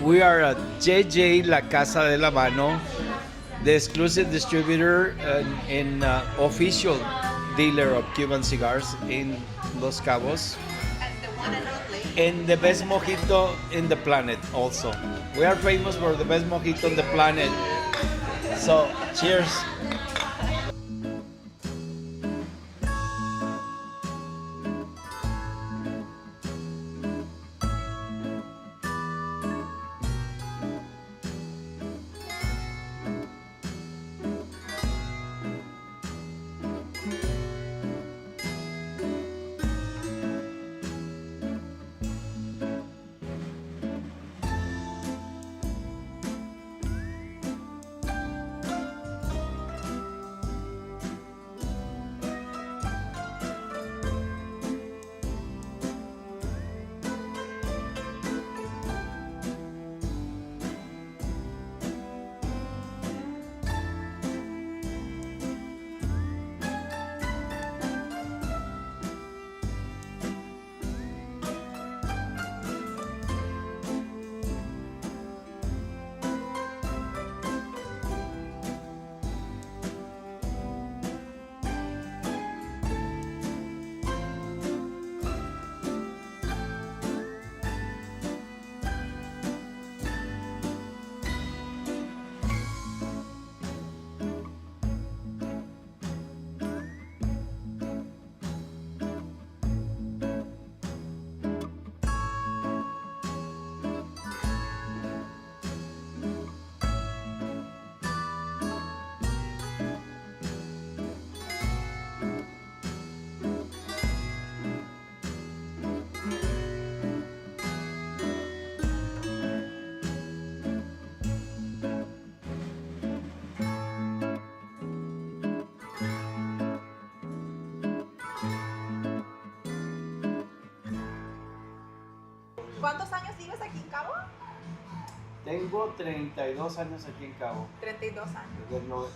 We are at J&J La Casa de la Mano, the exclusive distributor and official dealer of Cuban cigars in Los Cabos. And the one and only. And the best mojito in the planet also. We are famous for the best mojito on the planet. So, cheers. ¿Cuántos años vives aquí en Cabo? Tengo 32 años aquí en Cabo. 32 años.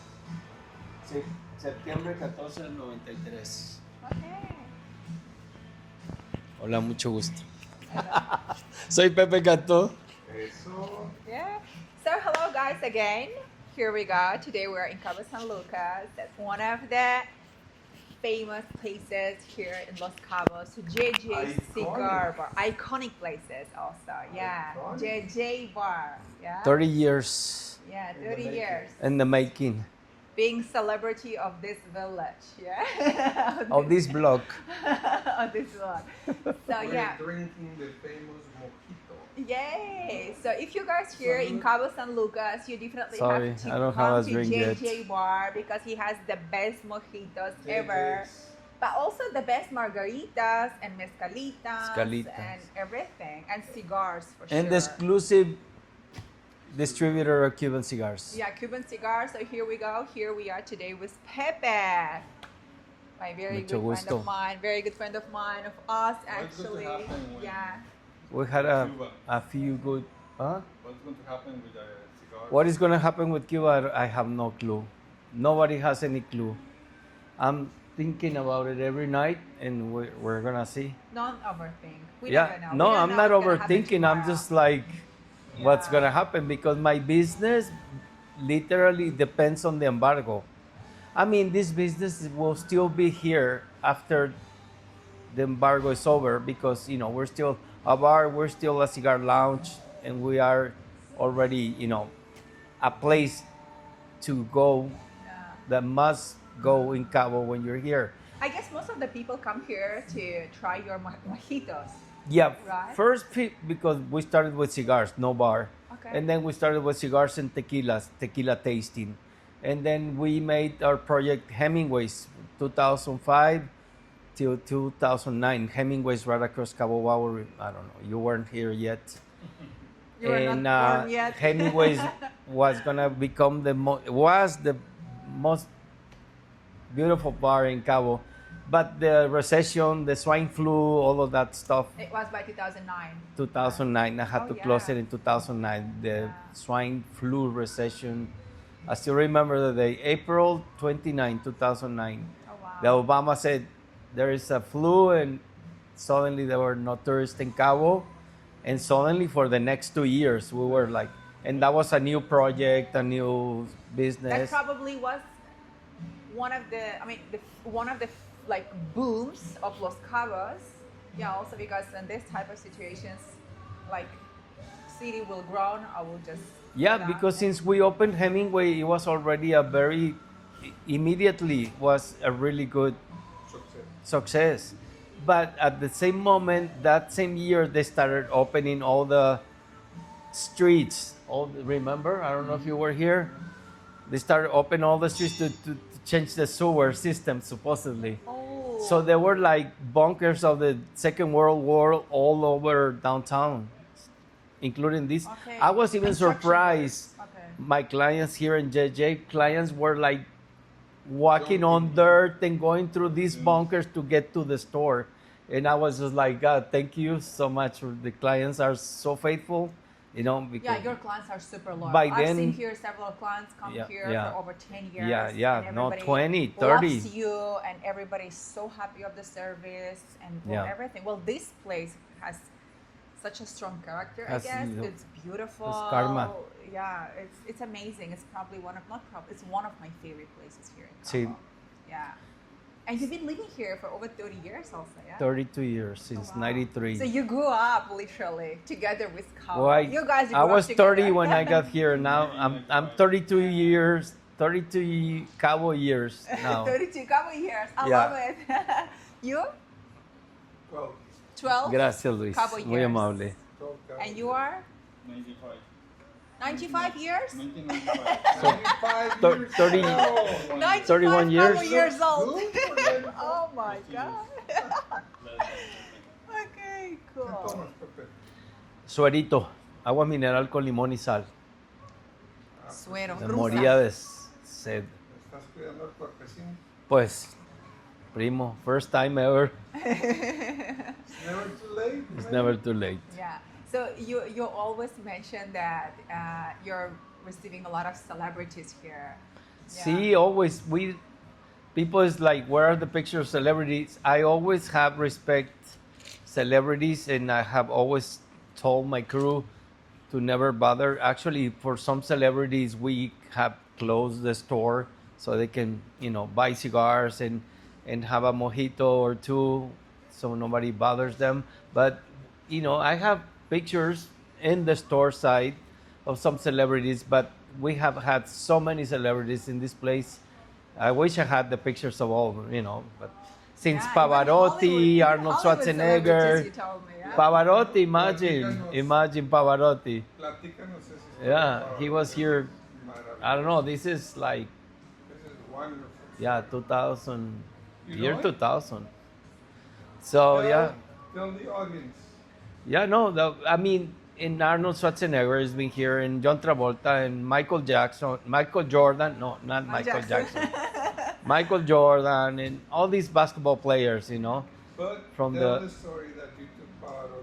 Desde septiembre 14 del 93. Okay. Hola, mucho gusto. Soy Pepe Cantú. Yeah. So hello guys again. Here we go. Today we're in Cabo San Lucas. That's one of the famous places here in Los Cabos. J&J Cigar Bar. Iconic places also. Yeah. J&J Bar. Yeah. 30 years Yeah, 30 years. in the making Being celebrity of this village. Yeah. of this block. Of this village. So yeah. Drinking the famous mojito. Yay! So if you guys here in Cabo San Lucas, you definitely Sorry, have to I don't have come a to drink yet. J&J Bar because he has the best mojitos ever, but also the best margaritas and mezcalitas and everything, and cigars for And sure. the exclusive distributor of Cuban cigars. Yeah, Cuban cigars. So here we go. Here we are today with Pepe. My very Mucho good friend gusto. of mine, very good friend of mine, of us actually. going to happen when- Yeah. We had a few good. Huh? What's going to happen with the cigar? What is going to happen with Cuba? I have no clue. Nobody has any clue. I'm thinking about it every night, and we're going to see. Don't overthink. We Yeah, never know. no, We don't I'm know not what's gonna happen overthinking. I'm tomorrow. just like, what's Yeah. going to happen? Because my business literally depends on the embargo. I mean, this business will still be here after the embargo is over because, you know, we're still a bar, we're still a cigar lounge, and we are already, you know, a place to go Yeah. that must go in Cabo when you're here. I guess most of the people come here to try your mojitos. Yeah, Right. first because we started with cigars, no bar. Okay. And then we started with cigars and tequilas, tequila tasting. And then we made our project Hemingway's 2005 till 2009. Hemingway's right across Cabo Wabo. I don't know, you weren't here yet. You were And not born yet. Hemingway's was gonna become the most beautiful bar in Cabo. But the recession, the swine flu, all of that stuff, It was by 2009. 2009. I had Oh, to close yeah. it in 2009. The Yeah. swine flu recession. I still remember the day, April 29, 2009. Oh wow. The Obama said there is a flu, and suddenly there were no tourists in Cabo. And suddenly for the next 2 years, we were like, and that was a new project, a new That business. probably was one of the, one of the like booms of Los Cabos. Yeah, also because in this type of situations, like city will grow, I will just Yeah, go down. because since we opened Hemingway, it was already a very, immediately was a really good success. But at the same moment, that same year, they started opening all the streets. Remember? I don't know if you were here. They started opening all the streets to change the sewer system, supposedly. Oh. So there were like bunkers of the Second World War all over downtown, including this. Okay. I was even Construction surprised. works. Okay. My clients here in JJ, clients were like walking on dirt and going through these bunkers to get to the store. And I was just like, God, thank you so much. The clients are so faithful, you know. Because Yeah, your clients are super loyal. by I've then- seen here several clients come Yeah, here yeah. for over 10 years. Yeah, and no, everybody 20, 30. loves you, and everybody's so happy of the service and Yeah. everything. Well, this place has such a strong character, Has, I guess. you know, It's beautiful. it's karma. Yeah, it's amazing. It's probably it's one of my favorite places here in Sí. Cabo. Yeah. And you've been living here for over 30 years also, yeah? 32 years since Oh, wow. 93. So you grew up literally together with Cabo. Well, you guys I grew was up 30 together. when I got here. Now I'm 32 years, 32 Cabo years now. 32 Cabo years. I Yeah. love it. You? 12. 12? Gracias, Luis. Cabo Muy years. amable. 12 And you are? 95. 95 years? 1995. 95 years 30 old. 95 31 years? Cabo years old. Good for them. Oh my God. Okay, cool. Thomas, Pepe. Suerito, agua mineral con limón y sal. Suero. Me rusa. moría de sed. ¿Estás cuidando el cuerpecín? Pues, primo, first time ever. It's never too late. It's man. never too late. Yeah. So you always mention that you're receiving a lot of celebrities here. Yeah. See, always people is like, where are the pictures of celebrities? I always have respect celebrities, and I have always told my crew to never bother. Actually, for some celebrities, we have closed the store so they can, buy cigars and have a mojito or two, so nobody bothers them. But I have pictures in the store side of some celebrities, but we have had so many celebrities in this place. I wish I had the pictures of all, but since Yeah, Pavarotti, even Arnold Hollywood celebrities, Schwarzenegger, you told me, yeah? Pavarotti, Platícanos. imagine Pavarotti. Platícanos esa historia, Yeah, por he favor. was here, Maravilloso. I don't know, this is like, This is wonderful. yeah, 2000, You year know it? 2000. So, yeah. Tell the audience. Yeah, no, I mean, in Arnold Schwarzenegger has been here, and John Travolta, and Michael Jordan, no, not Michael Jackson. Michael Jordan, and all these basketball players, But From tell the- the story that you took Pavarotti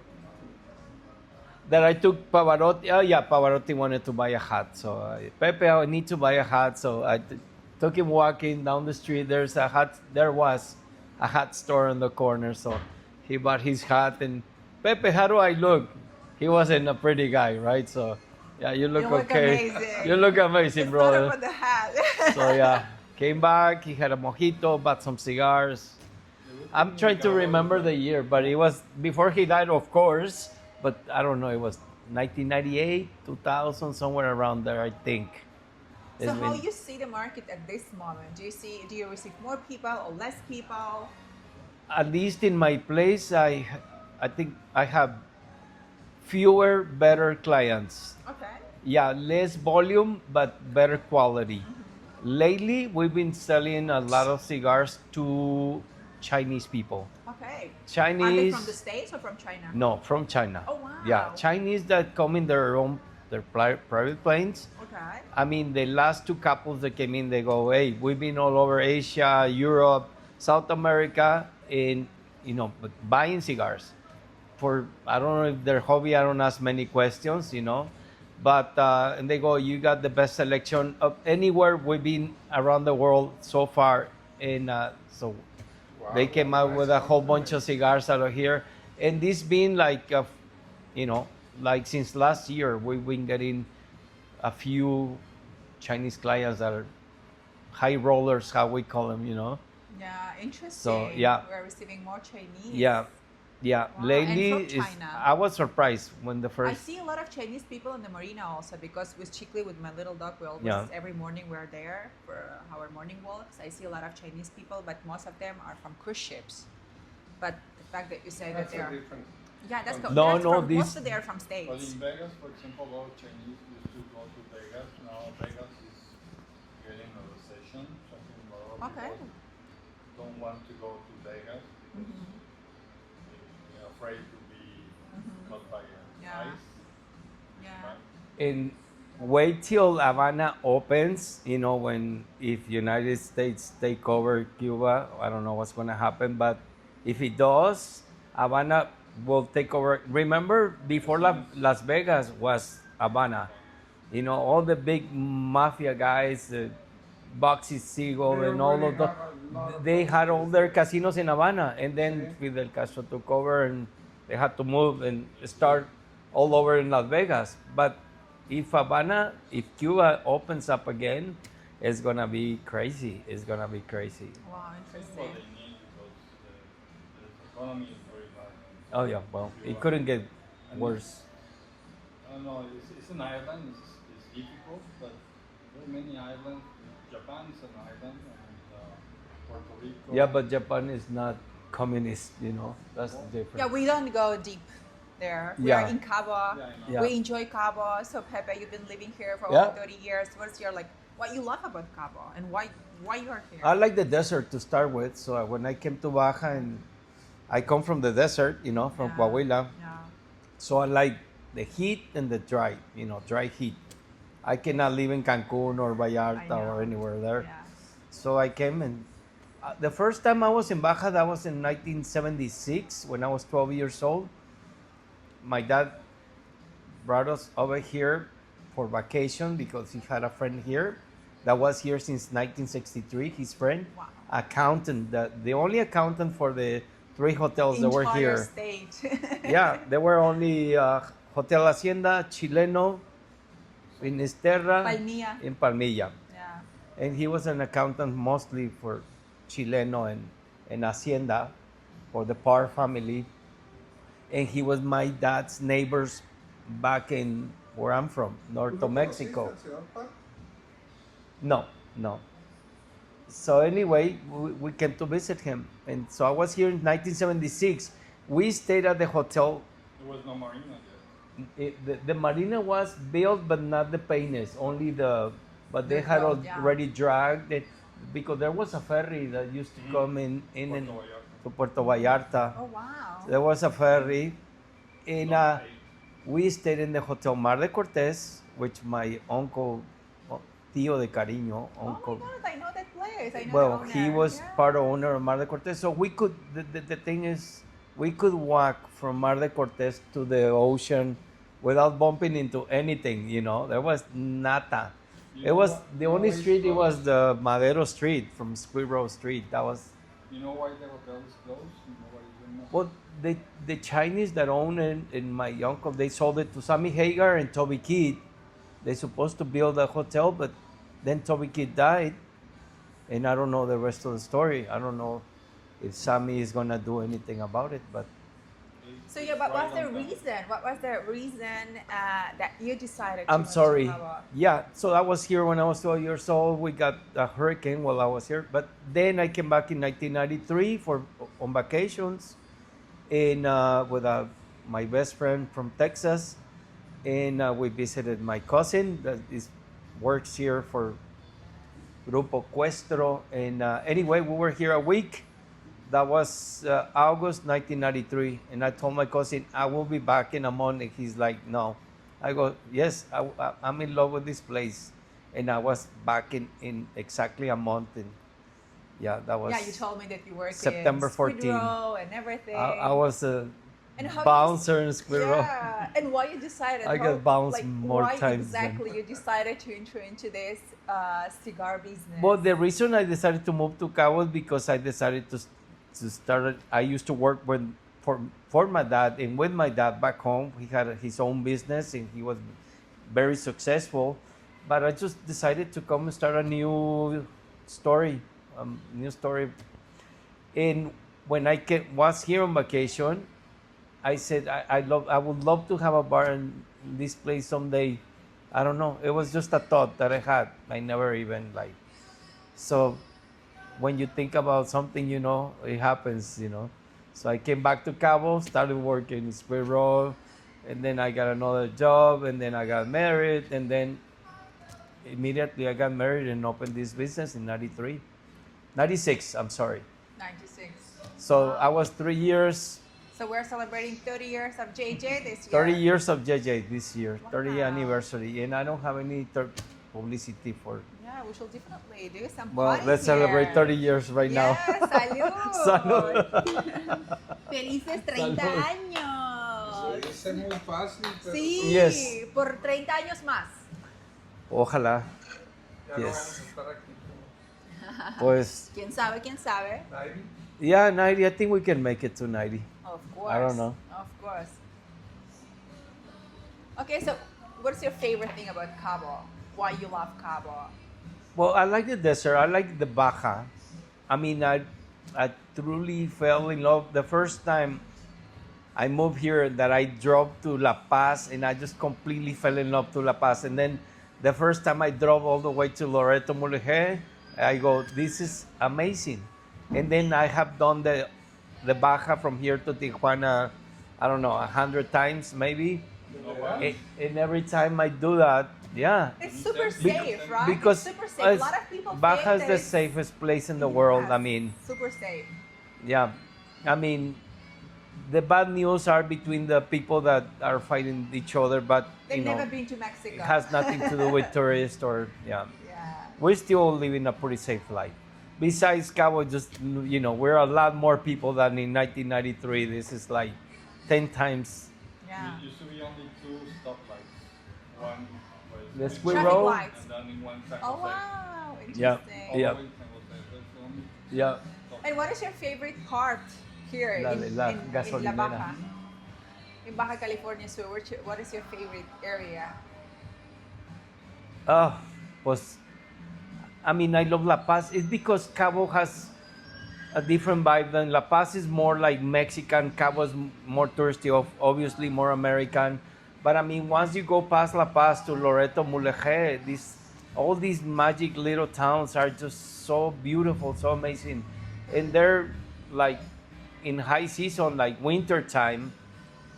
that I took Pavarotti. Oh, yeah, Pavarotti wanted to buy a hat. So, Pepe, I need to buy a hat. So, I took him walking down the street. There was a hat store in the corner. So, he bought his hat. And, Pepe, how do I look? He wasn't a pretty guy, right? So, yeah, you look You look okay. amazing. You look amazing, It's brother. not about the hat. So yeah, came back. He had a mojito, bought some cigars. I'm trying to remember the year, but it was before he died, of course. But I don't know. It was 1998, 2000, somewhere around there, I think. So It's how been- you see the market at this moment? Do you receive more people or less people? At least in my place, I think I have fewer, better clients. Okay. Yeah, less volume, but better quality. Lately, we've been selling a lot of cigars to Chinese people. Okay. Are they Chinese. from the States or from China? No, from China. Oh, wow. Yeah, Chinese that come in their private planes. Okay. I mean, the last two couples that came in, they go, hey, we've been all over Asia, Europe, South America, and but buying cigars. I don't know if their hobby. I don't ask many questions, but and they go, you got the best selection of anywhere we've been around the world so far, and so. Wow, They came out nice with a whole bunch compliment. of cigars out of here. And this being like you know, like since last year, we've been getting a few Chinese clients that are high rollers, how we call them, you know. Yeah, interesting. So, yeah. We're receiving more Chinese. Yeah, yeah. Wow, Lately, and from China. I was surprised when the I first. see a lot of Chinese people in the marina also because with Chicli, with my little dog, we always Yeah. every morning we're there for our morning walks. I see a lot of Chinese people, but most of them are from cruise ships. But the fact that you say That's that they're a different. yeah, that's No, that's no, from, this- most of they are from But states. in Vegas, for example, a lot of Chinese used to go to Vegas. Now Vegas is getting a recession. So I think a lot of Okay. people don't want to go to Vegas because they're afraid to be caught by Yeah. ice. Yeah. Right? And wait till Havana opens, you know, when if United States take over Cuba, I don't know what's going to happen, but if it does, Havana will take over. Remember, before Las Vegas was Havana, you know, all the big mafia guys, Boxy Siegel, They and all already of the, have a lot of they had all their properties casinos in Havana, and then See? Fidel Castro took over, and they had to move and start all over in Las Vegas. But if Cuba opens up again, it's gonna be crazy. It's gonna be crazy. Wow, This is interesting. what they need because the economy is very bad. Oh yeah, well, Cuba. it couldn't get And worse. I don't know, it's an island, it's difficult, but there are many islands. Japan is an island, and Puerto Rico. Yeah, but Japan is not communist, you know. That's the difference. Yeah, we don't go deep there. We Yeah. are in Cabo. Yeah, I know. Yeah. We enjoy Cabo. So Pepe, you've been living here for Yeah. over 30 years. What's your what you love about Cabo and why you are here? I like the desert to start with. So when I came to Baja, and I come from the desert, you know, from Yeah. Coahuila. Yeah. So I like the heat and the dry, you know, dry heat. I cannot live in Cancun or Vallarta know. or anywhere there. Yeah. So I came, and the first time I was in Baja, that was in 1976 when I was 12 years old. My dad brought us over here for vacation because he had a friend here that was here since 1963, his friend. Wow. Accountant, the only accountant for the 3 hotels that were Entire here. state. Yeah, there were only Hotel Hacienda, Chileno, Finisterra, Palmilla. in Palmilla. Yeah. And he was an accountant mostly for Chileno and Hacienda for the Parr family. And he was my dad's neighbors back in where I'm from, north of Mexico. No, no. So anyway, we came to visit him. And so I was here in 1976. We stayed at the hotel. There was no marina yet. The marina was built, but not the peines, only but they The had road, yeah. already dragged it because there was a ferry that used to come in Puerto and Vallarta. to Puerto Vallarta. Oh wow. There was a ferry, and we stayed in the Hotel Mar de Cortés, which my uncle, Tío de Cariño, uncle. Oh my God, I know that place. I know Well, the owner. he was Yeah. part owner of Mar de Cortés, so we could. The thing is, we could walk from Mar de Cortés to the ocean without bumping into anything. You know, there was nada. You It know was what? the only Always street. It was closed. the Madero Street from Squirrel Street. That was. You know why the hotel is closed? Nobody's doing that. Well, the Chinese that own it, and my uncle, they sold it to Sammy Hagar and Toby Keith. They supposed to build a hotel, but then Toby Keith died, and I don't know the rest of the story. I don't know if Sammy is gonna do anything about it, but So yeah, but Right what's the on time. reason? What was the reason that you decided to I'm move to sorry. Cabo? Yeah, so I was here when I was 12 years old. We got a hurricane while I was here, but then I came back in 1993 on vacations, and with my best friend from Texas, and we visited my cousin that works here for Grupo Cuestro, and anyway, we were here a week. That was August 1993, and I told my cousin I will be back in a month. And he's like, "No." I go, "Yes, I'm in love with this place," and I was back in exactly a month. And yeah, that was. Yeah, you told me that you worked September in 14. Squid Row and everything. I was a And how bouncer in Squid Row. Yeah, and why you decided? I got bounced more why times than- exactly you decided to enter into this cigar business? Well, the reason I decided to move to Cabos because I decided to start. I used to work for my dad and with my dad back home. He had his own business and he was very successful. But I just decided to come and start a story, new story. And when was here on vacation, I said I would love to have a bar in this place someday. I don't know. It was just a thought that I had. I never even like. So when you think about something, it happens. So I came back to Cabo, started working in Spray Roll, and then I got another job, and then I got married, and then immediately I got married and opened this business in 93. 96, I'm sorry. 96. So I was 3 years. So we're celebrating 30 years of JJ this year. 30 years of JJ this year, Wow. 30th anniversary, and I don't have any publicity for. Yeah, we should definitely do some Well, parties let's here. celebrate 30 years right now. Salud. Salud. Felices 30 años. Se dice muy fácil, pero Sí, Yes. por 30 años más. Ojalá. ya no Yes. vamos a estar aquí como Pues, ¿Quién sabe? ¿Quién sabe? 90. yeah, 90. I think we can make it to 90. Of course. I don't know. Of course. Okay, so what's your favorite thing about Cabo? Why you love Cabo? Well, I like the desert. I like the Baja. I mean, I truly fell in love the first time I moved here. That I drove to La Paz, and I just completely fell in love to La Paz. And then the first time I drove all the way to Loreto Mulegé, I go, this is amazing. And then I have done the Baja from here to Tijuana, I don't know, 100 times maybe. And every time I do that, yeah. It's super Be- safe, right? Because it's super safe. A lot of people Baja think is that the it's safest place in the world. I Yes, mean, super safe. yeah. I mean, the bad news are between the people that are fighting each other, but They've never been to it Mexico. has nothing to do with tourists or Yeah. we're still living a pretty safe life. Besides Cabo, just we're a lot more people than in 1993. This is like 10 times. Yeah. It used to be only 2 stoplights. One was The in Square Traffic Road. lights. and then in one side Oh was wow, Yeah. interesting. all Yeah. the way to San Jose. That's the only Yeah. stop. And what is your favorite part here La- in la La gasolinera. Baja? In Baja California Sur, what is your favorite area? Pues, I mean, I love La Paz. It's because Cabo has a different vibe than La Paz is more like Mexican. Cabo is more touristy, obviously more American. But I mean, once you go past La Paz to Loreto, Mulegé, all these magic little towns are just so beautiful, so amazing. And they're like in high season, like winter time,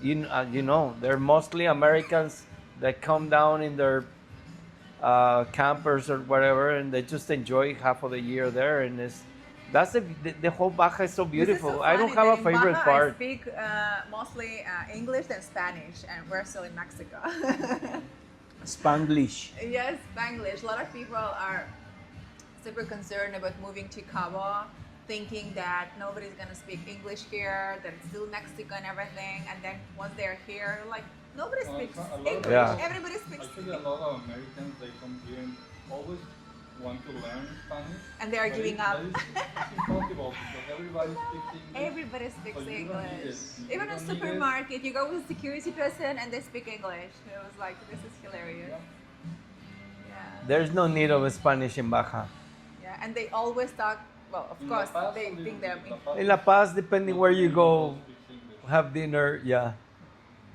they're mostly Americans that come down in their campers or whatever, and they just enjoy half of the year there. And the whole Baja is so beautiful. This is so I don't funny have a that in favorite Baja part. I speak mostly English and Spanish, and we're still in Mexico. Spanglish. Yes, Spanglish. A lot of people are super concerned about moving to Cabo, thinking that nobody's gonna speak English here, that it's still Mexico and everything. And then once they're here, like nobody Well, speaks a lot of English. Yeah. Everybody speaks Actually, a lot of Americans, they come here and always want to learn Spanish. And they are but giving up. it's impossible because everybody speaks English. Everybody speaks So you don't need English. it. Even You in don't need it. supermarket, you go with a security person and they speak English. It was like, this is hilarious. Yeah. Yeah. There's no need of Spanish in Baja. Yeah, and they always talk. Well, of In course, La Paz, they only- think they're. La Paz, In La Paz, depending where you go, speaks English. have dinner, yeah.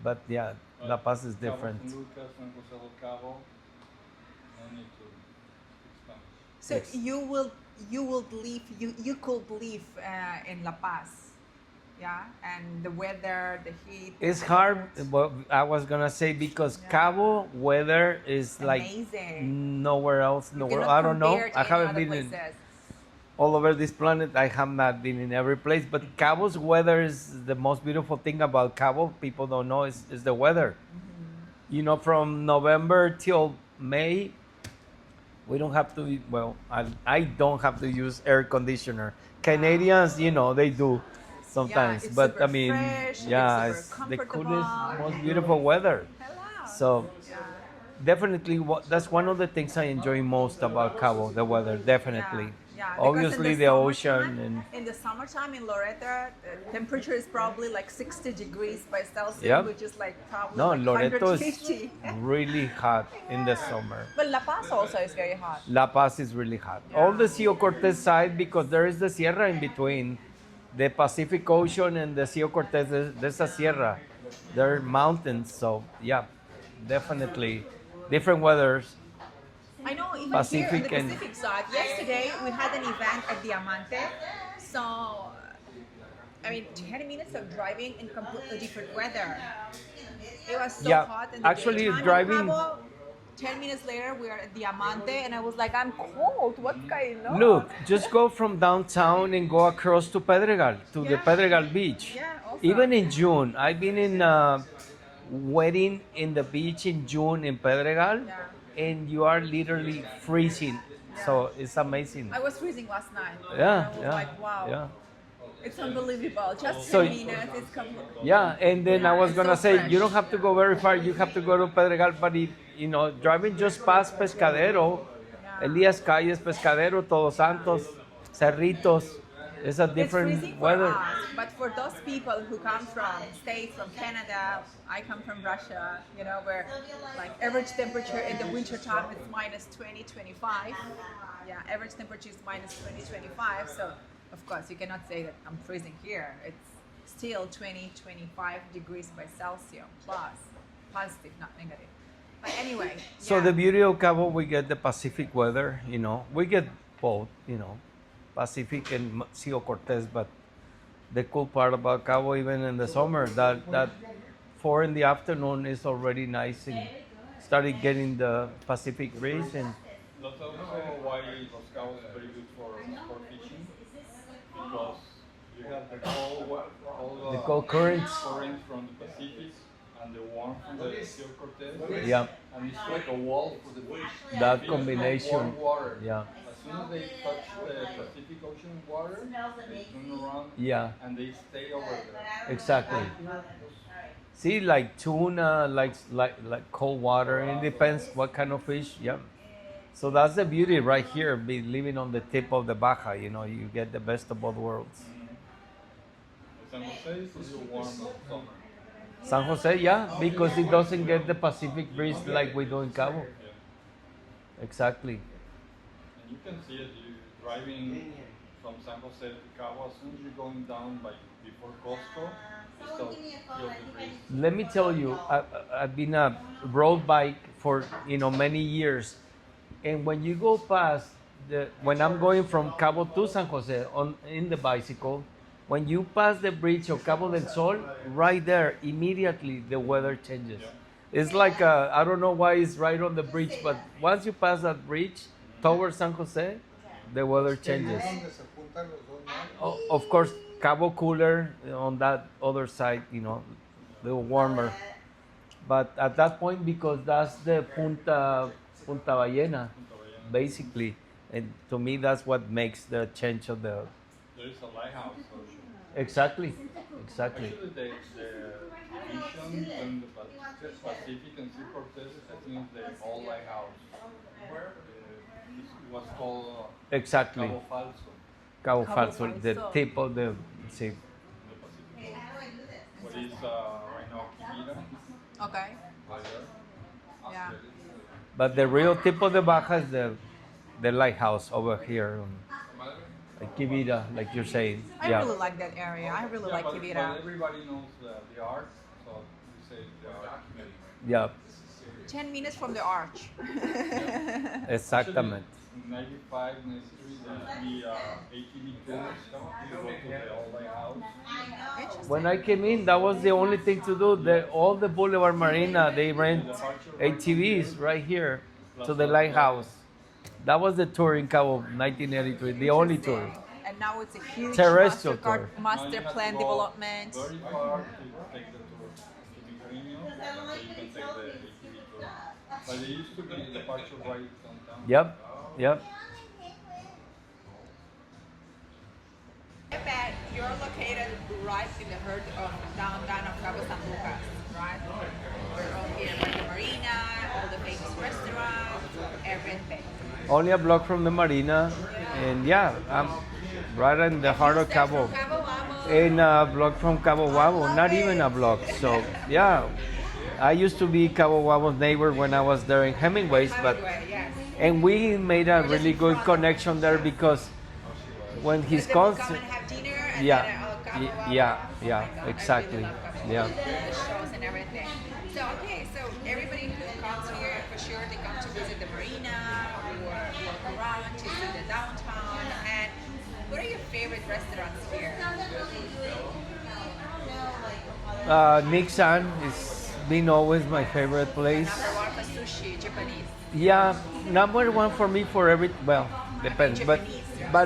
But yeah, But La Paz is Cabo different. San Lucas, San Jose del Cabo, no need to speak Spanish. So Yes. you could live in La Paz, yeah, and the weather, the heat. It's the hard. birds. What I was gonna say because Yeah. Cabo weather is like Amazing. nowhere else in the You world. cannot I don't know. compare to I any haven't other been in places. all over this planet. I have not been in every place, but Cabo's weather is the most beautiful thing about Cabo. People don't know is the weather. From November till May, we don't have to. Well, I don't have to use air conditioner. Canadians, they do sometimes, it's but super I mean, fresh, yeah, it's it's super the coolest, comfortable. most beautiful weather. Hello. So Yeah. definitely, that's one of the things I enjoy most about Cabo, the weather. Definitely, Yeah, because Obviously, in the ocean summertime- and in the summertime in Loreto, the temperature is probably like 60 degrees by Celsius, Yep. which is like probably no, like Loreto is 150. really hot in the summer. But La Paz also is very hot. La Paz is really hot. All the Cio Cortez side, because there is the sierra in between the Pacific Ocean and the Cio Cortez. There's a sierra. There are mountains, so yeah, definitely different weathers. I know even Pacific here on and- the Pacific side, yesterday we had an event at Diamante. So, I mean, 10 minutes of driving in completely different weather. It was so Yeah, hot in the actually daytime in driving- Cabo. 10 minutes later, we are at Diamante, and I was like, I'm cold. What's going on? Look, just go from downtown and go across to Pedregal, to the Yeah. Pedregal beach. Yeah, also. Even in June, I've been in a wedding in the beach in June in Pedregal, Yeah. and you are literally freezing. So it's amazing. I was freezing last night. Yeah, I was yeah, like, wow, yeah. it's unbelievable. Just So- 10 minutes, it's completely. Yeah, and then I was It's gonna so say fresh. you don't have to go very far. You have to go to Pedregal, but if, driving just past Pescadero, Yeah. Elías Calles, Pescadero, Todos Santos, Cerritos, it's a It's different freezing weather. for us, but for those people who come from states, from Canada, I come from Russia, where like average temperature in the winter time is minus 20, 25. Yeah, average temperature is minus 20, 25. So of course you cannot say that I'm freezing here. It's still 20, 25 degrees by Celsius plus, positive, not negative. But anyway. So yeah. the beauty of Cabo, we get the Pacific weather. We get both. Pacific and Cio Cortez, but the cool part about Cabo, even in the summer, that 4 in the afternoon is already nice and started getting the Pacific breeze and That's also why Los Cabos is very good for fishing, because you have the cold currents. currents from the Pacific and the warm from the Cio Cortez. Yeah, And it's like a wall for the fish. that Fish like combination. warm water. Yeah, As soon as they touch the Pacific Ocean water, they turn around yeah, and they stay over there. exactly. See, like tuna, like cold water. It depends what kind of fish. Yeah. So that's the beauty right here. Be living on the tip of the Baja. You get the best of both worlds. San Jose is still warm in summer. San Jose, yeah, because it doesn't get the Pacific breeze like we do in Cabo. Yeah. Exactly. And you can see it, you driving from San Jose to Cabo, as soon as you're going down before Costco, you still feel the breeze. Let me tell you, I've been a road bike for many years, and when you go past when I'm going from Cabo to San Jose in the bicycle, when you pass the bridge of Cabo del Sol, right there, immediately the weather changes. It's like I don't know why it's right on the bridge, but once you pass that bridge towards San Jose, the weather changes. Donde se juntan los dos mares. Of course, Cabo cooler on that other side, a little warmer. But at that point, because that's the Punta Ballena, basically, and to me, that's what makes the change of the. There is a lighthouse ocean. Exactly. Actually, the division in the Pacific and Sea Cortez, I think the old lighthouse. It was called Exactly. Cabo Falso Cabo Cabo Falso, the Falso. tip of the sea. in the Pacific. What is right now Quibira, Okay. right there. Yeah. But the real tip of the Baja is the lighthouse over here, like Quibira, like you're saying. I Yeah. really like that area. I really like but Quibira. everybody knows the art, so you say the art. Yeah, 10 minutes from the arch. exactamente. In 95, 93, the ATV tours to go to the old lighthouse. Interesting. When I came in, that was the only thing to do. All the Boulevard Marina, they rent ATVs right here to the lighthouse. That was the tour in Cabo 1983, the only tour. And now it's a huge Terrestrial master tour. master plan development. Very far to take the tour to Micarino, so you can take the ATV tour. But they used to be the departure right downtown. Yep. Pepe, you're located right in the heart of downtown of Cabo San Lucas, right? We're all here by the marina, all the famous restaurants, everything. Only a block from the marina, And yeah, I'm right in the heart of Steps Cabo. from Cabo Wabo. In a block from Cabo Wabo, not even a block. So yeah, I used to be Cabo Wabo's neighbor when I was there in Hemingway's, but Hemingway, yes. and we made a really good connection there because when his Then we'll come concert, and have dinner and yeah, then Cabo y- Wabo. yeah, Oh yeah, my God, I exactly, really love Cabo yeah. Wabo. The shows and everything. So okay, so everybody who comes here for sure they come to visit the marina or walk around to see the downtown. And what are your favorite restaurants here? Nixon is been always my favorite place. Number one for sushi, Japanese. Yeah, number one for me for every well depends, but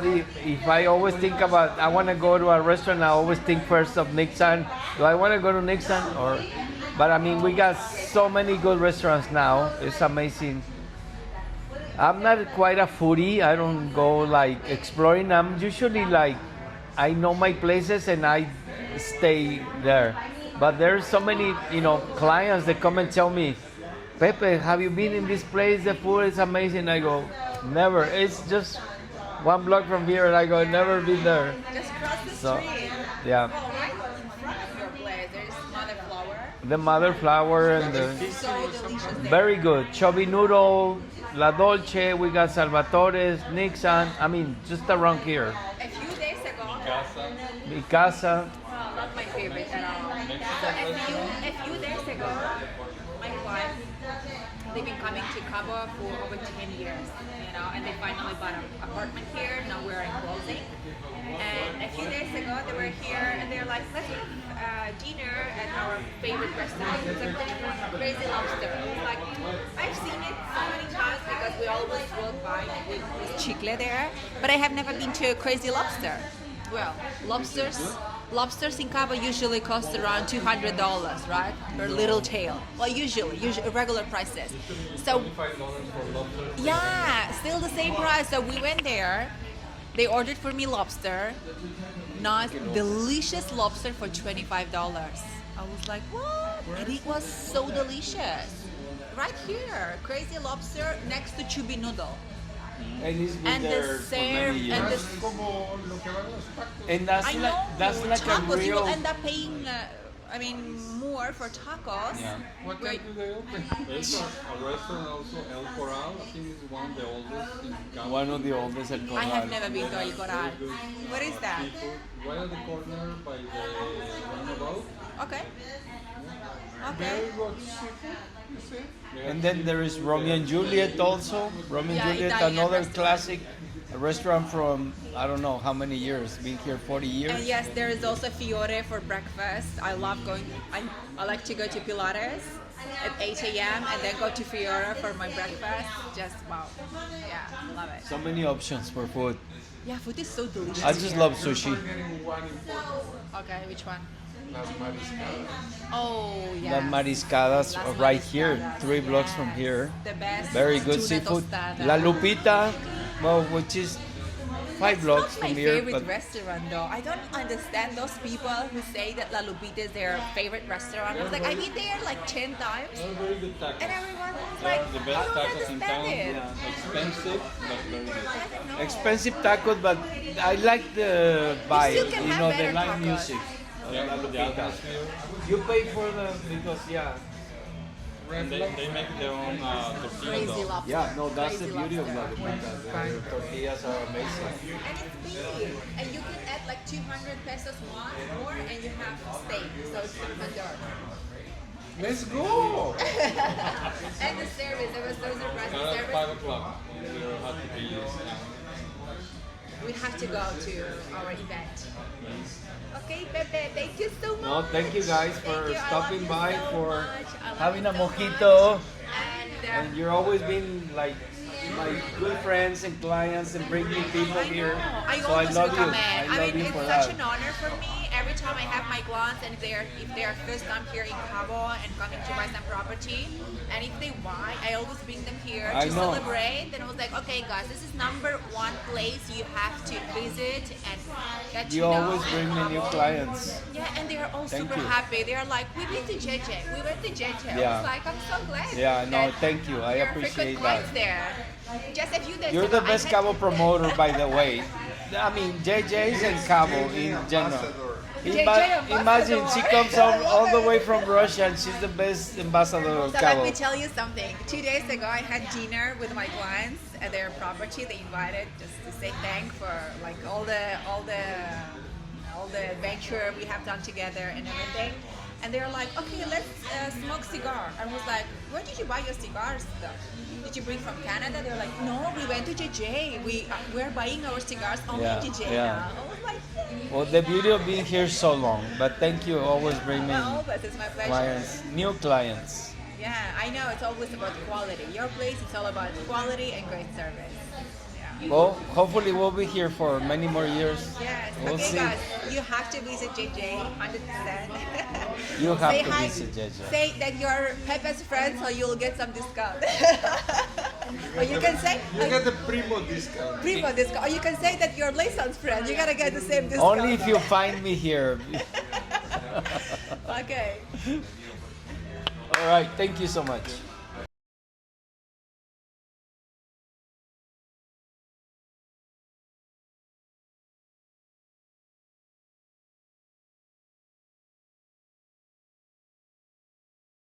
if I always think about I want to go to a restaurant, I always think first of Nixon. Do I want to go to Nixon or? But I mean, we got so many good restaurants now. It's amazing. I'm not quite a foodie. I don't go like exploring. I'm usually like I know my places and I stay there. But there's so many, clients that come and tell me, Pepe, have you been in this place? The food is amazing. I go, never. It's just one block from here, and I go, never been there. Just cross the So, street. yeah, Well, right in front of your place, there's Mother Flower. the mother flower and the So delicious there. very good chubby noodle, La Dolce. We got Salvatore's, Nixon. I mean, just around here. A few days ago, Casa. Mi casa. well, not my favorite at all. So a few days ago, my wife, they've been coming to Cabo for over 10 years, and they finally bought an apartment here. Now we're in closing. And a few days ago, they were here and they're like, let's have dinner at our favorite restaurant. It's like, which one? Crazy Lobster. It's like, I've seen it so many times because we always walk by with chicle there, but I have never been to Crazy Lobster. Well, lobsters in Cabo usually cost around $200, right? Per little tail. Well, usually regular prices. So, $25 for lobster. yeah, still the same price. So we went there. They ordered for me lobster. Nice, delicious lobster for $25. I was like, what? And it was so delicious. Right here, Crazy Lobster next to Chubby Noodle. And it's been And the there for same, many and years. the Es como lo que van los tacos. And that's I like know, that's like tacos. a You real. will end up paying, more for tacos. Yeah. What Where- time do they open? There's a restaurant also, El Coral. I think it's one of the oldest in Cabo. One of the oldest El I Corral. have never been to El Coral. What is that? Seafood, right at the corner by the roundabout. Okay. Okay. Very good seafood, you see? And then there is Romeo and Juliet also. Romeo Yeah, and Juliet, Italian another restaurant. classic restaurant from I don't know how many years. Been here 40 years. And yes, there is also Fiore for breakfast. I love going. I like to go to Pilates at 8 a.m. and then go to Fiore for my breakfast. Just wow. Yeah, love it. So many options for food. Yeah, food is so delicious. I just here. love sushi. Getting one in Porto, Okay, which one? Las Mariscadas. Oh yeah. The mariscadas Las right here, mariscadas, 3 blocks from yes. here. The best. Very good tuna seafood. tostada. La Lupita, well, which is 5 That's blocks not my from here. favorite But restaurant though. I don't understand those people who say that La Lupita is their favorite restaurant. I was like, I've been there like 10 times, They're very good tacos. and everyone was They like, are the I best don't tacos in understand town. it. Expensive, but very good. I don't know. expensive tacos, but I like the vibe, still can have the better live tacos. music. Yeah, La the Lupita. atmosphere. You pay for the because yeah. And they make their own tortilla Crazy dough. lobster. Yeah, no, that's the Crazy beauty of lobster. La Lupita. Their tortillas are amazing. And it's big. And you can add like 200 pesos more and you have steak. So it's $100. Let's go! And the service, there was no surprise At service. 5 o'clock, we have to be We have to go to our event. Okay, Pepe, thank you so much. No, thank you guys Thank for you. I stopping love by, you so for much. I love having you a so mojito. much. And you're always been like my good friends and clients and bring me people here. I So I always love you. recommend. I love mean, you it's for such that. an honor for me. Every time I have my clients and if they're first time here in Cabo and coming to buy some property, and if they buy, I always bring them here I to know. celebrate. Then I was like, okay, guys, this is number one place you have to visit and get to You know. always bring me new clients. Yeah, and they are all Thank super you. happy. They are like, we went to JJ. We went to JJ. I Yeah. was like, I'm so glad. Yeah, no, that thank you. I there are appreciate frequent that. clients there. Just a few days You're ago, the best I had- Cabo promoter, by the way. I mean, JJ's and Cabo in general. Ambassador. JJ Imagine she ambassador. comes all the way from Russia and she's the best ambassador of So let Cabo. me tell you something. 2 days ago, I had dinner with my clients at their property. They invited just to say thank for like all the adventure we have done together and everything. And they're like, okay, let's smoke cigar. And I was like, where did you buy your cigars though? Did you bring from Canada? They're like, no, we went to JJ. We're buying our cigars only Yeah, in JJ yeah. now. I was like, Well, the beauty of being here so long, but thank you. Always bring me well, always, it's my pleasure. clients, new clients. Yeah, I know it's always about quality. Your place is all about quality and great service. Yeah. Well, hopefully we'll be here for many more years. Yes. We'll Okay, see. guys, you have to visit JJ 100%. You have Say to hi. visit JJ. Say that you're Pepe's friend, so you'll get some discount. Or you can say You get the primo discount. primo discount. Or you can say that you're Leysan's friend. You gotta get the same discount. Only if you find me here. Okay. All right. Thank you so much.